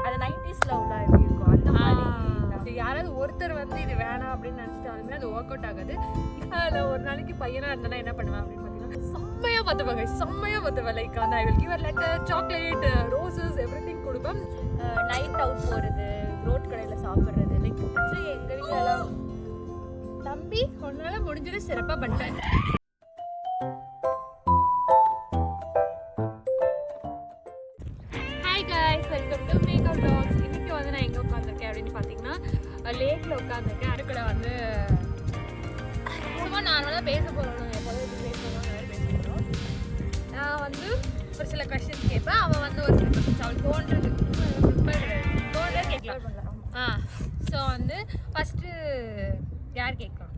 அது 90s லவ்லாம் எப்படி இருக்கும் அந்த மாதிரி. யாராவது ஒருத்தர் வந்து இது வேணாம் அப்படின்னு நினச்சிட்டாலுமே அது ஒர்க் அவுட் ஆகாது. அதில் ஒரு நாளைக்கு பையனாக இருந்தேன்னா என்ன பண்ணுவேன் அப்படின்னு பார்த்தீங்கன்னா செம்மையாக பார்த்துப்பாங்க. லைக் அந்த I will give her letter, chocolate, roses, everything கொடுப்பேன். நைட் அவுட் போகிறது, ரோட் கடையில் சாப்பிட்றது. லைக் ஆக்சுவலி எங்கள் வீட்டிலலாம் தம்பி ஒன்னால முடிஞ்சது சிறப்பாக பண்ணிட்டேன். Hi guys, welcome to Megha vlogs. இன்னைக்கு வந்து நான் எங்கே உட்காந்துருக்கேன் அப்படின்னு பார்த்தீங்கன்னா லேக்கில் உட்காந்துருக்கேன். அதுக்கூட வந்து சும்மா நார்மலாக பேச போகிறோம், எப்போதும் பேசணும் பேச போகிறோம். நான் வந்து ஒரு சில கொஸ்டின்ஸ் கேட்பேன், அவன் வந்து ஒரு சில கொஸ்டின்ஸ் அவள் தோன்றது கேட்கலாம். ஸோ வந்து ஃபஸ்ட்டு யார் கேட்கலாம்?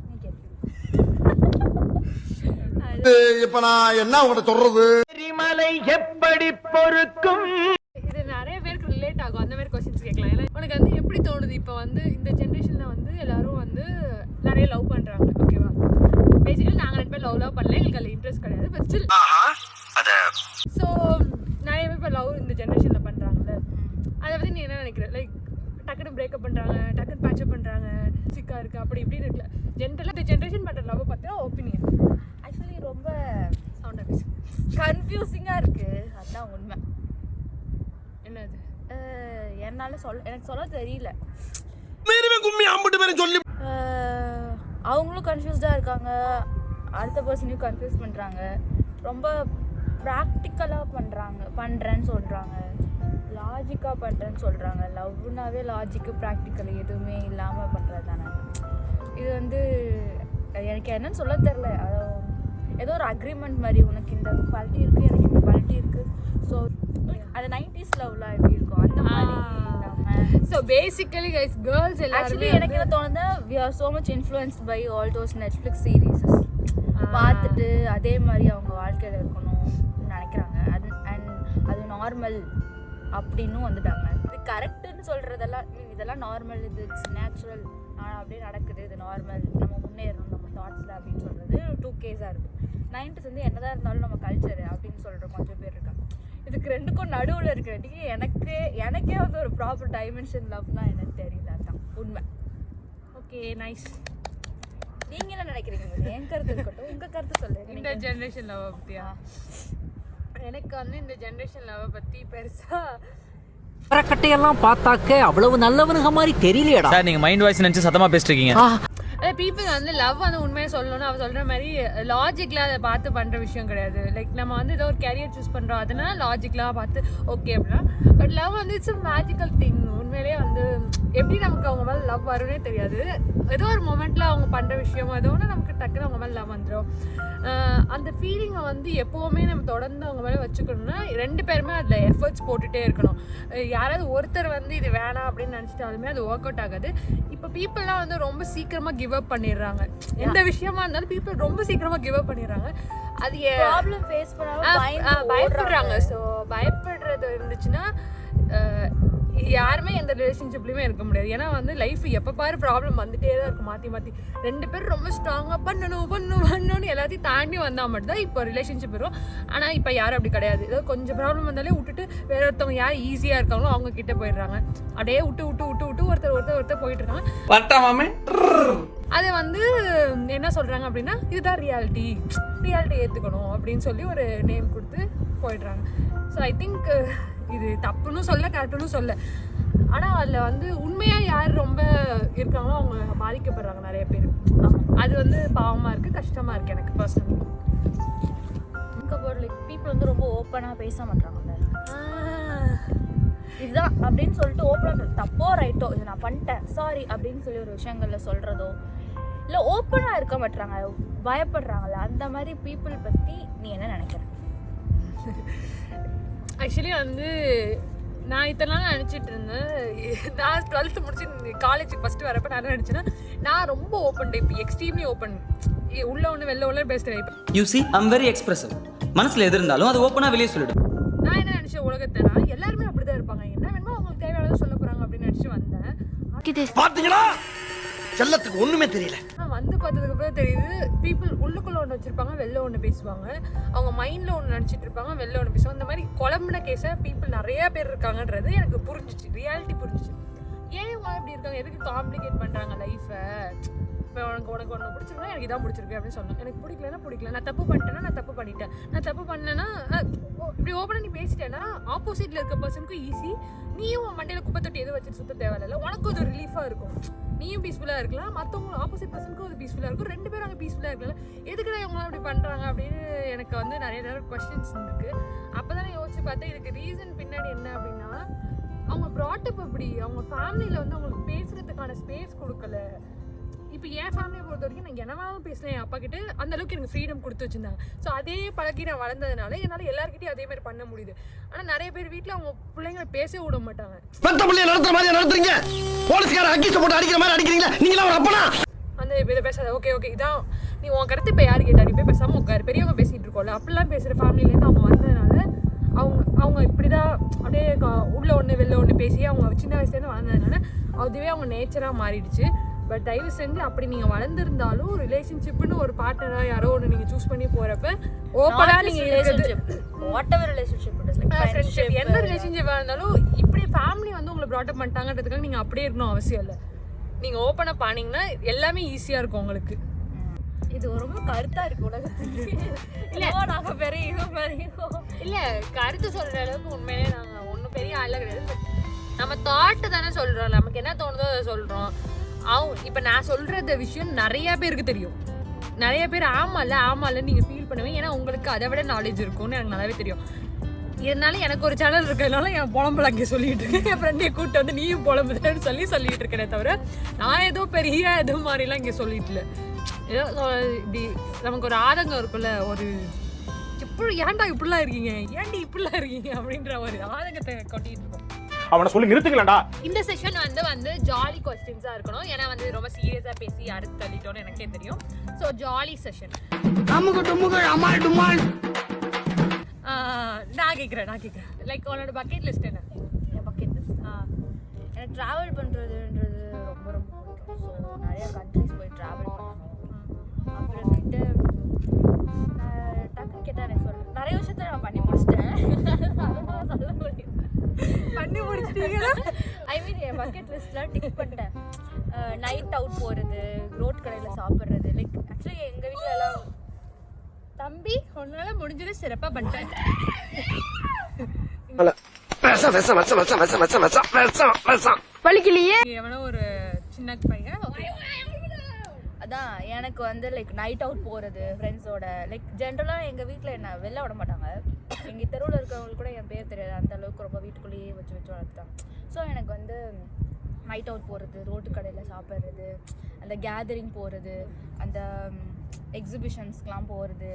இப்ப நான் என்ன உங்கள்ட்ட சொல்றது? மலை எப்படி பொறுக்கும்? இது நிறைய பேருக்கு ரிலேட் ஆகும், அந்த மாதிரி கொஸ்டின்ஸ் கேட்கலாம். ஏன்னா உனக்கு வந்து எப்படி தோணுது? இப்போ வந்து இந்த ஜென்ரேஷன்ல வந்து எல்லாரும் வந்து நிறைய லவ் பண்றாங்க, ஓகேவா? பேசிக்கலி நாங்கள் 2 பேர் லவ் பண்ணல, எங்களுக்கு அதில் இன்ட்ரெஸ்ட் கிடையாது. பட் ஸ்டில் ஸோ நிறைய பேர் இப்போ லவ் இந்த ஜென்ரேஷன்ல பண்றாங்கல்ல, அதை பத்தி நீ என்ன நினைக்கிற? லைக் டக்குன்னு பிரேக்கப் பண்ணுறாங்க, டக்குன்னு பேட்சப் பண்ணுறாங்க, சிக்கா இருக்குது, அப்படி இப்படின்னு இருக்குல்ல. ஜென்ரலாக இந்த ஜென்ரேஷன் பண்ணுற லவ் பார்த்தா ஒப்பீனியன் ஆக்சுவலி ரொம்ப சவுண்டாக பேசு. கன்ஃபியூசிங்காக இருக்குது, அதுதான் உண்மை. என்னது? எனக்கு சொல்ல தெரியல. சொல்லி அவங்களும் கன்ஃபியூஸ்டாக இருக்காங்க, அடுத்த பர்சனையும் கன்ஃபியூஸ் பண்ணுறாங்க. ரொம்ப ப்ராக்டிக்கலாக பண்ணுறேன்னு சொல்கிறாங்க, லாஜிக்காக பண்ணுறேன்னு சொல்கிறாங்க. லவ்னாவே லாஜிக்கு ப்ராக்டிக்கல் எதுவுமே இல்லாமல் பண்ணுறது தானே. இது வந்து எனக்கு என்னன்னு சொல்ல தெரில. ஏதோ ஒரு அக்ரிமெண்ட் மாதிரி, உனக்கு இந்த குவாலிட்டி இருக்குது, எனக்கு இந்த குவாலிட்டி இருக்குது. ஸோ அது 90s லவ்லாம் எப்படி இருக்கும் அந்த மாதிரி. ஸோ பேசிக்கலி கைஸ், கேர்ள்ஸ் எல்லாம் ஆக்சுவலி எனக்கு என்ன தோணுது, we are so much influenced by all those Netflix series பார்த்துட்டு அதே மாதிரி அவங்க வாழ்க்கையில் இருக்கணும்னு நினைக்கிறாங்க. அது நார்மல் அப்படின்னு வந்துட்டாங்க. இது கரெக்டுன்னு சொல்கிறதெல்லாம், இதெல்லாம் நார்மல், இது இட்ஸ் நேச்சுரல், அப்படியே நடக்குது, இது நார்மல், நம்ம முன்னேறணும் நம்ம தாட்ஸில் அப்படின்னு சொல்கிறது 2Ks இருக்குது. 90s வந்து என்னதான் இருந்தாலும் நம்ம கல்ச்சரு அப்படின்னு சொல்கிற கொஞ்சம் பேர் இருக்காங்க. இதுக்கு ரெண்டுக்கும் நடுவில் இருக்கிறதுக்கு எனக்கே வந்து ஒரு ப்ராப்பர் டைமென்ஷன் லவ்னா எனக்கு தெரியல, அதுதான் உண்மை. Okay, nice. நீங்கள் என்ன நினைக்கிறீங்க? என் கருத்து இருக்கட்டும், உங்கள் கருத்து சொல்லுங்கள். இந்த ஜென்ரேஷன் லவ் பற்றியா? எனக்கு வந்து இந்த ஜென்ரேஷன் லவ் பற்றி பெருசாக கட்டையெல்லாம் பார்த்தாக்க அவ்வளவு நல்லவனுங்க மாதிரி தெரியலையடா. சார், நீங்க மைண்ட் வாய்ஸ் நினைச்சு சத்தமா பேசிட்டு இருக்கீங்க. அதாவது பீப்புள் வந்து லவ் வந்து உண்மையை சொல்லணும்னு அவள் சொல்கிற மாதிரி லாஜிக்கலாக அதை பார்த்து பண்ணுற விஷயம் கிடையாது. லைக் நம்ம வந்து ஏதோ ஒரு கேரியர் சூஸ் பண்ணுறோம், அதனால லாஜிக்கலாக பார்த்து ஓகே அப்படின்னா. பட் லவ் வந்து இட்ஸ் அ மேஜிக்கல் திங். உண்மையிலே வந்து எப்படி நமக்கு அவங்க மேலே லவ் வரும்னே தெரியாது. ஏதோ ஒரு மொமெண்ட்டில் அவங்க பண்ணுற விஷயம் ஏதோ ஒன்று நமக்கு டக்குன்னு அவங்க மேலே லவ் வந்துடும். அந்த ஃபீலிங்கை வந்து எப்போவுமே நம்ம தொடர்ந்து அவங்க மேலே வச்சுக்கணும்னா 2 பேருமே அதில் எஃபர்ட்ஸ் போட்டுகிட்டே இருக்கணும். யாராவது ஒருத்தர் வந்து இது வேணாம் அப்படின்னு நினச்சிட்டாலுமே அது ஒர்க் அவுட் ஆகாது. இப்போ பீப்புளெலாம் வந்து ரொம்ப சீக்கிரமாக கிவ் அப் பண்ணிடுறாங்க. எந்த விஷயமா இருந்தாலும் பீப்புள் ரொம்ப சீக்கிரமாக கிவ் அப் பண்ணிடுறாங்க. அது ப்ராப்ளம் ஃபேஸ் பண்ணாலும் பயப்படுறாங்க. ஸோ பயப்படுறது இருந்துச்சுன்னா யாருமே எந்த ரிலேஷன்ஷிப்லையுமே இருக்க முடியாது. ஏன்னா வந்து லைஃப் எப்போ பாரு ப்ராப்ளம் வந்துட்டே தான் இருக்கும், மாற்றி 2 பேரும் ரொம்ப ஸ்ட்ராங்காக பண்ணணும்னு எல்லாத்தையும் தாண்டி வந்தால் மட்டும்தான் இப்போ ரிலேஷன்ஷிப் வரும். ஆனால் இப்போ யாரும் அப்படி கிடையாது. ஏதோ கொஞ்சம் ப்ராப்ளம் வந்தாலே விட்டுட்டு வேற ஒருத்தவங்க யார் ஈஸியாக இருக்காங்களோ அவங்க கிட்டே போயிடுறாங்க. அப்படியே விட்டு ஒருத்தர் போயிட்டு இருக்காங்க. அதை வந்து என்ன சொல்கிறாங்க அப்படின்னா, இதுதான் ரியாலிட்டி ஏற்றுக்கணும் அப்படின்னு சொல்லி ஒரு நேம் கொடுத்து போயிடுறாங்க. ஸோ ஐ திங்க் இது தப்புன்னு சொல்ல, கரெக்டுன்னு சொல்ல, ஆனால் அதில் வந்து உண்மையாக யார் ரொம்ப இருக்காங்களோ அவங்க பாதிக்கப்படுறாங்க நிறைய பேர். அது வந்து பாவமாக இருக்குது, கஷ்டமாக இருக்குது எனக்கு பர்சனலி. லைக் பீப்புள் வந்து ரொம்ப ஓப்பனாக பேச மாட்டாங்கல்ல, இதுதான் அப்படின்னு சொல்லிட்டு ஓப்பனாக தப்போ ரைட்டோ இது நான் பண்ணிட்டேன் சாரி அப்படின்னு சொல்லி ஒரு விஷயங்களில் சொல்கிறதோ இல்லை ஓப்பனாக இருக்க மாட்டாங்க, பயப்படுறாங்கல்ல. அந்த மாதிரி பீப்புள் பற்றி நீ என்ன நினைக்கிற? ஆக்சுவலி வந்து நான் இத்தனை நாள் நினச்சிட்டு இருந்தேன். நான் 12th முடிச்சு காலேஜுக்கு ஃபஸ்ட்டு வரப்போ நான் நினச்சேன்னா நான் ரொம்ப ஓப்பன் டைப், எக்ஸ்ட்ரீம்லி ஓப்பன், உள்ள ஒன்று வெளில உள்ள பேசுகிறேன். இப்போ you see I'm very expressive. மனசில் எது இருந்தாலும் அது ஓப்பனாக வெளியே சொல்லிடும். நான் என்ன நினச்சேன், உலகத்தைனா எல்லாருமே அப்படி தான் இருப்பாங்க, என்ன வேணுமோ அவங்களுக்கு தேவையானதை சொல்ல போகிறாங்க அப்படின்னு நினச்சி வந்தேன். பாத்தீங்களா, செல்லத்துக்கு ஒண்ணுமே தெரியல. வந்து பார்த்ததுக்கு அப்புறம் தெரியுது, பீப்புள் உள்ளுக்குள்ள ஒன்று வச்சிருப்பாங்க, வெளில ஒன்று பேசுவாங்க. அவங்க மைண்டில் ஒன்று நினச்சிட்டு இருப்பாங்க, வெளில ஒன்று பேசுவாங்க. இந்த மாதிரி குழம்புன கேஸை பீப்புள் நிறைய பேர் இருக்காங்கன்றது எனக்கு புரிஞ்சிச்சு. ரியாலிட்டி ஒருத்தவங்க எதுக்கு காம்ப்ளிகேட் பண்றாங்க லைஃபை. இப்போ உனக்கு ஒன்று பிடிச்சிருக்கா, எனக்கு இதான் பிடிச்சிருக்கு அப்படின்னு சொல்லணும். எனக்கு பிடிக்கல, நான் தப்பு பண்ணிட்டேன்னா நான் தப்பு பண்ணிட்டேன், நான் தப்பு பண்ணேன்னா இப்படி ஓப்பனாக நீ பேசிட்டேன்னா ஆப்போசிட்ல இருக்க பர்சனுக்கும் ஈஸி. நீயும் உன் மண்டையில குப்பை தொட்டி எதுவும் வச்சுட்டு சுத்த தேவையில்ல. உனக்கும் அது ரிலீஃபாக இருக்கும். நீயும் பீஸ்ஃபுல்லாக இருக்கலாம், மற்றவங்க ஆப்போசிட் பர்சனுக்கும் அது பீஸ்ஃபுல்லாக இருக்கும். 2 பேரும் அங்கே பீஸ்ஃபுல்லாக இருக்கலாம். எதுக்குடா இவங்களாம் இப்படி பண்ணுறாங்க அப்படின்னு எனக்கு வந்து நிறைய கொஸ்டின்ஸ் இருக்குது. அப்போ தான் யோசிச்சு பார்த்தேன் இதுக்கு ரீசன் பின்னாடி என்ன அப்படின்னா, அவங்க ப்ராட்டப் அப்படி, அவங்க ஃபேமிலியில் வந்து அவங்களுக்கு பேசுகிறதுக்கான ஸ்பேஸ் கொடுக்கல. இப்போ என் ஃபேமிலியை பொறுத்த வரைக்கும் நான் என்னவாலும் பேசினேன் என் அப்பா கிட்ட, அந்த அளவுக்கு எனக்கு ஃப்ரீடம் கொடுத்து வச்சிருந்தாங்க. ஸோ அதே பழக்கி நான் வளர்ந்ததுனால என்னால் எல்லாருக்கிட்டையும் அதே மாதிரி பண்ண முடியுது. ஆனால் நிறைய பேர் வீட்டில் அவங்க பிள்ளைங்களை பேச விட மாட்டாங்க. பெத்த பிள்ளைய நடத்துற மாதிரி நடத்துறீங்க, போலீஸ்கார அக்கீஸ் போட்டு அடிக்கிற மாதிரி அடிக்கிறீங்களா நீங்களா ஒரு அப்பனா? அந்த இதை பேசாத, ஓகே இதான் நீ உன் கருத்து இப்போ யாரு கேட்டா, நீ போய் பேசாமல் உட்காரு, பெரியவங்க பேசிகிட்டு இருக்கோம்ல அப்படிலாம் பேசுகிற ஃபேமிலிலேருந்து அவங்க வந்ததுனால அவங்க இப்படி தான் அப்படியே உள்ள ஒன்று வெளில ஒன்று பேசி அவங்க சின்ன வயசுலேருந்து வளர்ந்ததுனால அதுவே அவங்க நேச்சராக மாறிடுச்சு. பட் தயவு செஞ்சு அப்படி நீங்கள் வளர்ந்துருந்தாலும் ரிலேஷன்ஷிப்னு ஒரு பார்ட்னராக யாரோ ஒன்று நீங்கள் சூஸ் பண்ணி போகிறப்ப ஓப்பனாக நீங்கள் ஃப்ரெண்ட்ஷிப் எந்த ரிலேஷன்ஷிப்பாக இருந்தாலும் இப்படி ஃபேமிலி வந்து உங்களை ப்ராட்டப் பண்ணிட்டாங்கன்றதுக்காக நீங்கள் அப்படியே இருக்கணும் அவசியம் இல்லை. நீங்கள் ஓப்பனாக பண்ணிங்கன்னா எல்லாமே ஈஸியாக இருக்கும் உங்களுக்கு. இது ரொம்ப கருத்தா இருக்கு உலகத்துக்கு. இல்லை நாங்கள் பெரிய இல்லை கருத்து சொல்கிற அளவுக்கு உண்மையிலே நாங்கள் ஒன்றும் பெரிய ஆள கிடையாது. பட் நம்ம தாட்டு தானே சொல்கிறோம், நமக்கு என்ன தோணுதோ அதை சொல்கிறோம். இப்போ நான் சொல்கிற விஷயம் நிறையா பேருக்கு தெரியும். நிறைய பேர் ஆமாம்ல நீங்கள் ஃபீல் பண்ணுவீங்க. ஏன்னா உங்களுக்கு அதை விட நாலேஜ் இருக்கும்னு எனக்கு நல்லாவே தெரியும். இதனால எனக்கு ஒரு சேனல் இருக்கிறதுனால என் புலம்புல அங்கே சொல்லிட்டு இருக்கேன். என் ஃப்ரெண்டையை கூப்பிட்டு வந்து நீயும் புலம்புதேன்னு சொல்லிட்டு இருக்கேனே தவிர நான் ஏதோ பெரிய இது மாதிரிலாம் இங்கே சொல்லிட்டு இல்லை. ஏதோ இப்படி நமக்கு ஒரு ஆதங்கம் இருக்குல்ல, ஒரு எப்படி ஏன்டா இப்படிலாம் இருக்கீங்க அப்படின்ற ஒரு ஆதங்கத்தை கொட்டிட்டு இருக்கோம். அவனை சொல்லி நிறுத்துங்களா. இந்த செஷன் வந்து ஜாலி கொஸ்டின்ஸா இருக்கணும். ஏன்னா வந்து ரொம்ப சீரியஸா பேசி அறுத்து தள்ளிட்டோம்னு எனக்கே தெரியும். So jolly session. நான் கேட்குறேன் லைக் உன்னோட பக்கெட் லிஸ்ட் என்ன? என் பக்கெட் லிஸ்ட் எனக்கு ட்ராவல் பண்ணுறதுன்றது ரொம்ப ரொம்ப பிடிக்கும். ஸோ நிறைய கண்ட்ரிஸ் போய் ட்ராவல் பண்ணணும். அப்புறமேட்டு டக்குன்னு கேட்டால் எனக்கு சொல்கிறேன் நிறைய விஷயத்த நான் பண்ணி முடிச்சிட்டேன். அதெல்லாம் சொல்ல முடியும். பண்ணி முடிச்சிட்டீங்களா? ஐ மீன் என் பக்கெட் லிஸ்ட்லாம் டிக் பண்ணிட்டேன். நைட் அவுட் போகிறது, ரோட் கடையில் சாப்பிட்றது. லைக் ஆக்சுவலி எங்கள் வீட்டில் எல்லாம் தம்பி உன்னால முடிஞ்சது சிறப்பா பண்ணிட்டேன். வலிக்கலையே. எவனோ ஒரு சின்ன பையன். அதான் எனக்கு வந்து லைக் நைட் அவுட் போகிறது ஃப்ரெண்ட்ஸோட. லைக் ஜென்ரலாக எங்கள் வீட்டில் என்ன வெளில விட மாட்டாங்க. எங்கள் தெருவில் இருக்கிறவங்களுக்கு கூட என் பேர் தெரியாது, அந்த அளவுக்கு ரொம்ப வீட்டுக்குள்ளேயே வச்சு வளர்த்துட்டாங்க. ஸோ எனக்கு வந்து நைட் அவுட் போகிறது, ரோட்டு கடையில் சாப்பிட்றது, அந்த கேதரிங் போகிறது, அந்த எக்ஸிபிஷன்ஸ்க்கெலாம் போகிறது,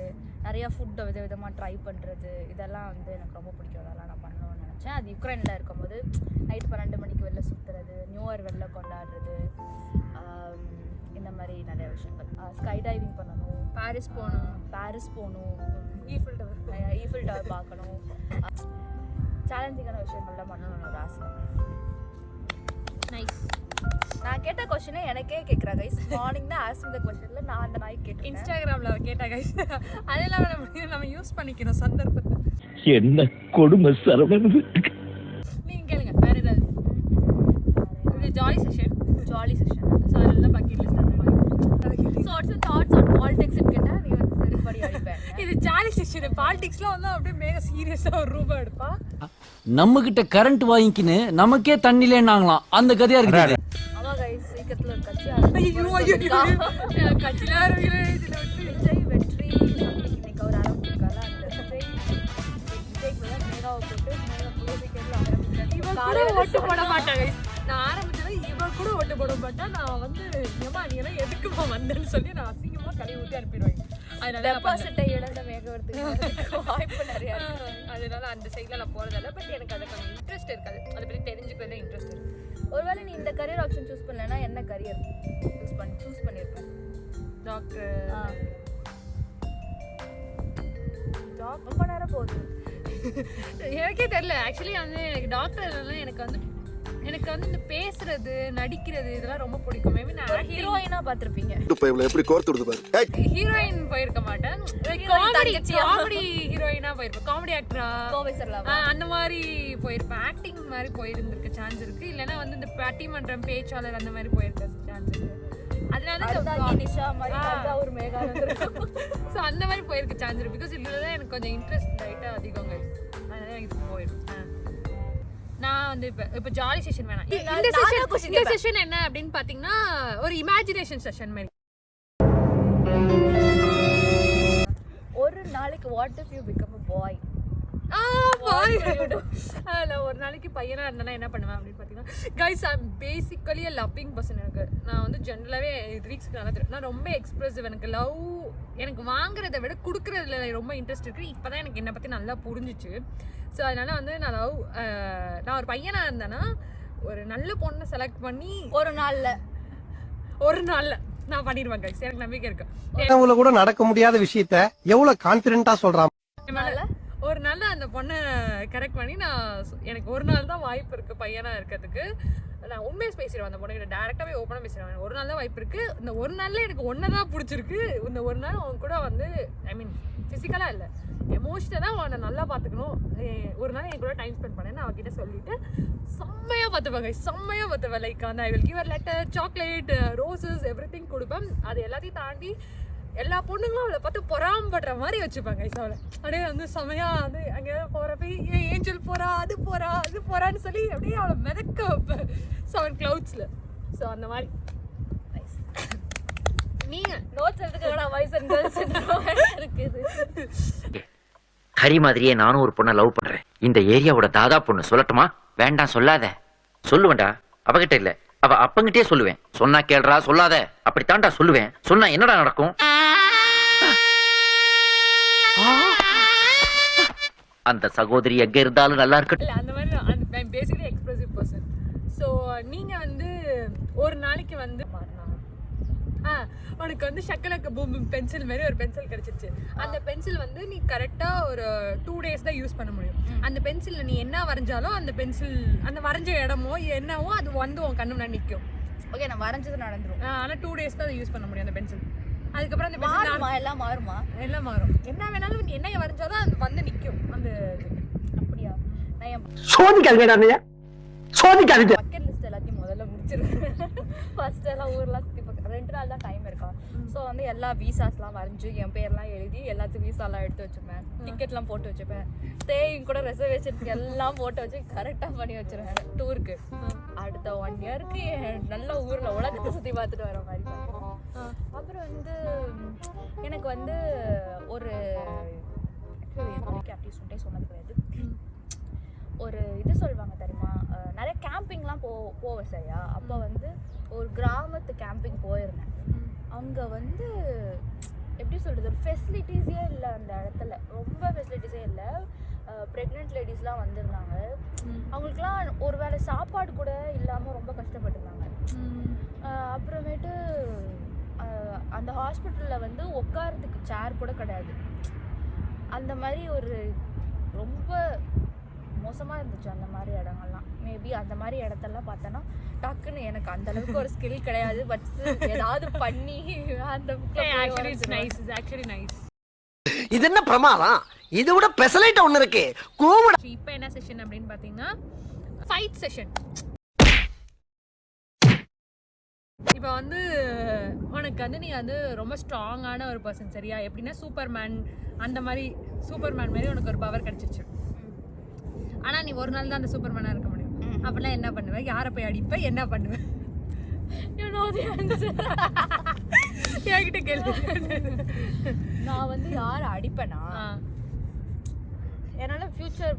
நிறையா ஃபுட்டை விதமாக ட்ரை பண்ணுறது, இதெல்லாம் வந்து எனக்கு ரொம்ப பிடிக்கும். அதெல்லாம் நான் பண்ணணும்னு நினச்சேன். அது யுக்ரைனில் இருக்கும்போது நைட் 12 மணிக்கு வெளில சுற்றுறது, நியூ இயர் வெளில கொண்டாடுறது, இந்த மாதிரி நிறைய விஷயங்கள். ஸ்கை டைவிங் பண்ணணும், பாரிஸ் போகணும், ஈஃபில் டவர் பார்க்கணும். சேலஞ்சிங்கான விஷயங்கள்லாம் பண்ணணும்னு ஒரு ஆசை. நைஸ். நான் கேட்ட கொஸ்டினே எனக்கே கேட்குறா கைஸ். மார்னிங் தான் ஆஸ்க் த கொஸ்டினில் நான் அந்த நாய் கேட்டேன். இன்ஸ்டாகிராமில் கேட்டா கைஸ். அதெல்லாம் நம்ம யூஸ் பண்ணிக்கிறோம் சந்தர்ப்பத்தை. என்ன கொடுமை சரவணன். நீங்கள் கேளுங்க வேறு ஏதாவது. இது ஜாலி செஷன். ஸோ அதெல்லாம் பக்கெட் லிஸ்ட் அந்த மாதிரி. தாட்ஸ் ஆன் பாலிடிக்ஸ் கேட்டால் நீ வந்து சரிப்படி அடிப்பேன். இது ஜாலி செஷன். பாலிடிக்ஸ்லாம் வந்து அப்படியே மேக சீரியஸாக ஒரு ரூபா எடுப்பா. நம்ம கிட்ட கரண்ட் வாங்கிக்கின்னு நமக்கே தண்ணிலேன்னாங்களாம். அந்த கதையா இருக்கு. ஆமாம் கைஸ், சீக்கிரத்தில் ஒரு கட்சி கட்சியில் ஆரம்பிக்கிற விஜய் வெற்றி இன்னைக்கு அவர் ஆரம்பிச்சிருக்காரு. அந்த விஜய்க்கு தான் மேகாவை போட்டு ஓட்டு போட மாட்டாங்க. நான் ஆரம்பிச்சது இவன் கூட ஓட்டு போட மாட்டேன். நான் வந்து ஏமா நீ எல்லாம் எதுக்குமா வந்தேன்னு சொல்லி நான் அசிங்கமாக கழுவி ஊற்றி அனுப்பிடுவாங்க. அதனால டெபாசிட்டை இழந்த மேகவரத்துக்கு வாய்ப்பு நிறையா. அதனால அந்த சைடில் நான் போகிறதில்ல. பட் எனக்கு அதை கொஞ்சம் இன்ட்ரெஸ்ட் இருக்காது. அதை பற்றி தெரிஞ்சுக்கிறதே இன்ட்ரெஸ்ட் இருக்குது. ஒருவேளை நீ இந்த கரியர் ஆப்ஷன் சூஸ் பண்ணலன்னா என்ன கரியர் சூஸ் பண்ணியிருப்பேன்? டாக்டர். ரொம்ப நேரம் போகுது. எனக்கே தெரியல. ஆக்சுவலி வந்து எனக்கு டாக்டர் எனக்கு வந்து எனக்கு வந்து இந்த பேசுறது நடிக்கிறது இதெல்லாம் ரொம்ப பிடிக்கும். மேபி நான் ஹீரோயினா பார்த்திருப்பீங்க. எப்படி கோர்த்து விடுது பாரு. ஹீரோயின் போயிருக்க மாட்டேன். காமெடி ஹீரோயினா போயிருப்பேன். காமெடி ஆக்டரா அந்த மாதிரி போயிருப்பேன். ஆக்டிங் மாதிரி போயிருந்திருக்க சான்ஸ் இருக்கு. இல்லைன்னா வந்து இந்த பட்டிமன்றம் பேச்சாளர் அந்த மாதிரி போயிருக்க சான்ஸ் இருக்கு. அதனால நிஷா மாதிரி ஒரு மேகா ஸோ அந்த மாதிரி போயிருக்க சான்ஸ் இருக்கு. பிகாஸ் இதுல தான் எனக்கு கொஞ்சம் இன்ட்ரெஸ்ட் லைட்டா அதிகம் guys. அதனால எனக்கு போயிருப்பேன். நான் வந்து இப்போ ஜாலி செஷன் வேணாம். இந்த செஷன் என்ன அப்படின்னு பாத்தீங்கன்னா ஒரு இமேஜினேஷன் செஷன் மாதிரி. ஒரு நாளைக்கு what if you become a boy? நான் ஒரு நாளைக்கு பையனா இருந்தேன்னா என்ன பண்ணுவேன் அப்படின்னு பார்த்தீங்கன்னா guys I am basically a loving person. நான் வந்து ஜென்ரலாகவே ரீக்ஸ்க்கு நல்லா தெரியும். நான் ரொம்ப எக்ஸ்பிரசிவ். எனக்கு வாங்குறதை விட கொடுக்குறதுல ரொம்ப இன்ட்ரெஸ்ட் இருக்குது. இப்போ தான் எனக்கு என்னை பற்றி நல்லா புரிஞ்சிச்சு. ஸோ அதனால வந்து நான் ஒரு பையனாக இருந்தேன்னா ஒரு நல்ல பொண்ணை செலக்ட் பண்ணி ஒரு நாளில் நான் பண்ணிடுவேன் கைஸ். எனக்கு நம்பிக்கை இருக்கு. கூட நடக்க முடியாத விஷயத்த எவ்வளவு கான்பிடென்ட்டா சொல்றான். ஒரு நாள் அந்த பொண்ணை கரெக்ட் பண்ணி எனக்கு ஒரு நாள் தான் வாய்ப்பு இருக்குது பையனாக இருக்கிறதுக்கு. நான் உண்மையை பேசிடுவேன். அந்த பொண்ணுகிட்ட டேரெக்டாகவே ஓப்பனாக பேசிடுவேன். ஒரு நாள் தான் வாய்ப்பு இருக்குது. இந்த ஒரு நாளில் எனக்கு ஒன்று தான் பிடிச்சிருக்கு. இந்த ஒரு நாள் அவங்க கூட வந்து ஐ மீன் ஃபிசிக்கலாக இல்லை எமோஷனலாக அவனை நல்லா பார்த்துக்கணும். ஒரு நாள் என் கூட டைம் ஸ்பெண்ட் பண்ணேன்னு அவகிட்ட சொல்லிட்டு செம்மையாக பார்த்துப்பேன். லைக் அந்த I will give a letter, chocolate, roses, everything கொடுப்பேன். அது எல்லாத்தையும் தாண்டி எல்லா பொண்ணுங்களும் அவளை பார்த்து பொறாமப்படுற மாதிரி வச்சுப்பாங்க அவளை. அப்படியே வந்து செமையா வந்து அங்கே போகிறப்ப ஏஞ்சல் போறா அது போறான்னு சொல்லி அப்படியே அவளை மிதக்க வைப்பேன் 7 cloudsல. ஸோ அந்த மாதிரி நீங்க நோட்ஸ் எடுத்துக்கடா வாய்ஸ் அண்ட் கேர்ள்ஸ் இருக்குது. ஹரி மாதிரியே நானும் ஒரு பொண்ணை லவ் பண்றேன். இந்த ஏரியாவோட தாதா பொண்ணு. சொல்லட்டுமா? வேண்டாம் சொல்லாத. சொல்லுவேன்டா. அவகிட்ட இல்ல, அவ அப்பங்கிட்டே சொல்லுவேன். சொன்னா கேள்றா, சொல்லாத. அப்படித்தான்டா சொல்லுவேன். சொன்னா என்னடா நடக்கும்? அந்த சகோதரி எங்க இருந்தாலும் நல்லா இருக்கட்டும். இல்ல அந்த மாதிரி பேசிக்கலி எக்ஸ்பிரசிவ் பர்சன். ஸோ நீங்க வந்து ஒரு நாளைக்கு வந்து உனக்கு வந்து ஷக்கலக்க பூம் பென்சில் மாதிரி ஒரு பென்சில் கிடைச்சிருச்சு. அந்த பென்சில் வந்து நீ கரெக்டா ஒரு 2 days தான் யூஸ் பண்ண முடியும். அந்த பென்சில்ல நீ என்ன வரைஞ்சாலும் அந்த பென்சில் அந்த வரைஞ்ச இடமோ என்னவோ அது வந்து உன் கண்ணு முன்னாடி நிற்கும். ஓகே, நான் வரைஞ்சது நடந்துரும். ஆனால் 2 days தான் அதை யூஸ் பண்ண முடியும் அந்த பென்சில். அதுக்கப்புறம் அந்த பென்சில் எல்லாம் மாறும். என்ன வேணாலும் நீ என்ன வரைஞ்சாலும் அது வந்து நிற்கும். அந்த அப்படியா? நான் சோதிக்காதீங்க. பக்கெட் லிஸ்ட் எல்லாத்தையும் முதல்ல முடிச்சிருவேன். ஃபர்ஸ்ட் எல்லாம் ஊர்லாம் சுற்றி பார்க்க 2 நாள் தான் டைம் இருக்கா. ஸோ வந்து எல்லா வீசாஸ்லாம் வரைஞ்சி என் பேர்லாம் எழுதி எல்லாத்துக்கும் வீசாலாம் எடுத்து வச்சுப்பேன். டிக்கெட்லாம் போட்டு வச்சுப்பேன். ஸ்டேயிங் கூட ரிசர்வேஷன் எல்லாம் போட்டு வச்சு கரெக்டாக பண்ணி வச்சுருவேன் டூருக்கு. அடுத்த 1 yearக்கு நல்ல ஊரில் உலகத்தை சுற்றி பார்த்துட்டு வர மாதிரி. அப்புறம் வந்து எனக்கு வந்து ஒரு அப்படி சொல்லிட்டே சொன்னது கிடையாது. ஒரு இது சொல்லுவாங்க தெரியுமா, நிறைய கேம்பிங்லாம் போவேன் சரியா. அப்போ வந்து ஒரு கிராமத்து கேம்பிங் போயிருந்தேன். அங்கே வந்து எப்படி சொல்கிறது, ஒரு ஃபெசிலிட்டிஸே இல்லை அந்த இடத்துல. ரொம்ப ஃபெசிலிட்டிஸே இல்லை. ப்ரெக்னென்ட் லேடிஸ்லாம் வந்திருந்தாங்க. அவங்களுக்குலாம் ஒரு வேளை சாப்பாடு கூட இல்லாமல் ரொம்ப கஷ்டப்பட்டுருந்தாங்க. அப்புறமேட்டு அந்த ஹாஸ்பிட்டலில் வந்து உட்காரத்துக்கு சேர் கூட கிடையாது. அந்த மாதிரி ஒரு ரொம்ப மோசமாக இருந்துச்சு அந்த மாதிரி இடங்கள்லாம். மேபி அந்த மாதிரி இடத்தெல்லாம் பார்த்தோன்னா டக்குன்னு எனக்கு அந்த அளவுக்கு ஒரு ஸ்கில் கிடையாது. பட் ஏதாவது பண்ணி அந்த இது என்ன பிரமாதம்? இதை விட பெசலைட் ஒன்று இருக்கு. இப்போ என்ன செஷன் அப்படின்னு பார்த்தீங்கன்னா ஃபைட் செஷன். இப்போ வந்து உனக்கு வந்து நீ வந்து ரொம்ப ஸ்ட்ராங்கான ஒரு பர்சன் சரியா. எப்படின்னா சூப்பர்மேன் அந்த மாதிரி சூப்பர்மேன் மாதிரி உனக்கு ஒரு பவர் கிடைச்சிருச்சு. ஆனால் நீ ஒரு நாள் தான் அந்த சூப்பர்மேனாக இருக்க முடியும். அப்படிலாம் என்ன பண்ணுவேன்? யாரை போய் அடிப்ப? என்ன பண்ணுவேன்? என்கிட்ட கேள்வி. நான் வந்து யாரை அடிப்பேனா, என்னால் ஃபியூச்சர்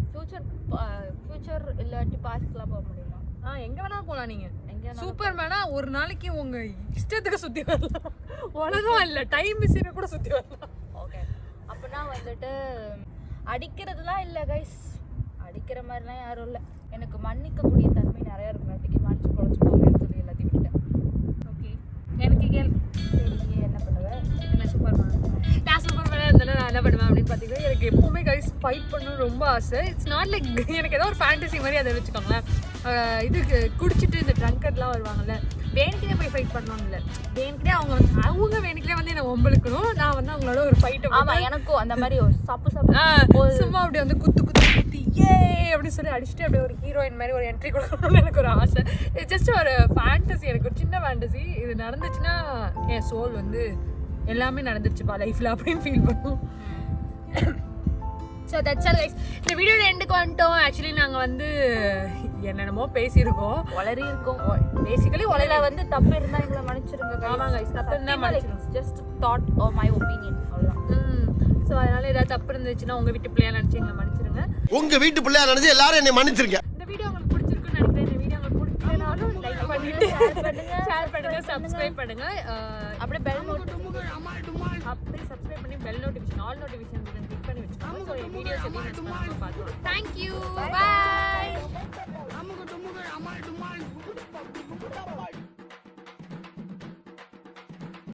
இல்லாட்டி பாஸ்ட்லாம் போக முடியுமா? எங்கே வேணா போகலாம். நீங்கள் சூப்பர்மேனா ஒரு நாளைக்கு உங்க இஷ்டத்துக்கு சுற்றி வரலாம். உலகம் இல்லை, டைம் மிஷினை கூட சுற்றி வரலாம். ஓகே, அப்படின்னா வந்துட்டு அடிக்கிறதுலாம் இல்லை கைஸ். அடிக்கிற மாதிரிலாம் யாரும் இல்லை. எனக்கு மன்னிக்கக்கூடிய தன்மை நிறையா இருக்கிறதுக்கு மன்னிச்சு பொழைச்சி போங்கன்னு சொல்லி எல்லாத்தையும் விட்டேன். ஓகே, எனக்கு சரி என்ன பண்ணுவேன்? நான் சூப்பர்மேனாக இருந்தாலும் நான் என்ன பண்ணுவேன் அப்படின்னு பார்த்தீங்கன்னா எனக்கு எப்போவுமே கைஸ் ஃபைட் பண்ணணும் ரொம்ப ஆசை. இட்ஸ் நாட் லைக் எனக்கு ஏதோ ஒரு ஃபேண்டசி மாதிரி அதை வச்சுக்கோங்களேன். இதுக்கு குடிச்சிட்டு இந்த ட்ரங்கர்லாம் வருவாங்கல்ல, வேணுக்கிட்டே போய் ஃபைட் பண்ணணும் இல்லை, வேணுக்கிட்டே அவங்க வேணுக்கிட்டே வந்து என்ன ஒம்பளுக்கணும், நான் வந்து அவங்களோட ஒரு ஃபைட்டை. ஆமா, எனக்கும் அந்த மாதிரி ஒரு சாப்பு சும்மா அப்படி வந்து குத்தி ஏ அப்படி சொல்லி அடிச்சுட்டு அப்படியே ஒரு ஹீரோயின் மாதிரி ஒரு என்ட்ரி கொடுக்கணும்னு எனக்கு ஒரு ஆசை. இது ஜஸ்ட் ஒரு ஃபேண்டசி, எனக்கு ஒரு சின்ன ஃபேண்டசி. இது நடந்துச்சுன்னா என் சோல் வந்து எல்லாமே நடந்துருச்சுப்பா லைஃப்ல அப்படின்னு ஃபீல் பண்ணும். So that's all guys. இந்த வீடியோட எண்டுக்கு வந்துட்டோம். ஆக்சுவலி நாங்கள் வந்து என்னென்னமோ பேசியிருக்கோம், வளரி இருக்கோம். பேசிக்கலி உலகில் வந்து தப்பு இருந்தால் எங்களை மன்னிச்சிருங்க. ஆமாங்க கைஸ், தப்பு இருந்தால் மன்னிச்சிருங்க. Just thought R my opinion, அவ்வளோதான். ஸோ அதனால ஏதாவது தப்பு இருந்துச்சுன்னா உங்கள் வீட்டு பிள்ளையா நினச்சி எங்களை மன்னிச்சிருங்க. உங்க வீட்டு பிள்ளையா நினைச்சு எல்லாரும் என்னை மன்னிச்சிருங்க. இந்த வீடியோ உங்களுக்கு பிடிச்சிருக்குன்னு நினைக்கிறேன். இந்த வீடியோ உங்களுக்கு பிடிக்கலனாலும் லைக் பண்ணிட்டு ஷேர் பண்ணுங்க, சப்ஸ்கிரைப் பண்ணுங்க. அப்படியே பெல் அப்படியே சப்ஸ்கிரைப் பண்ணி bell notification all notification click பண்ணி வச்சுக்கோங்க. ஸோ என் வீடியோஸ் எதையும் மிஸ் பண்ணாமல் பார்த்துக்கோங்க. தேங்க்யூ, பாய்.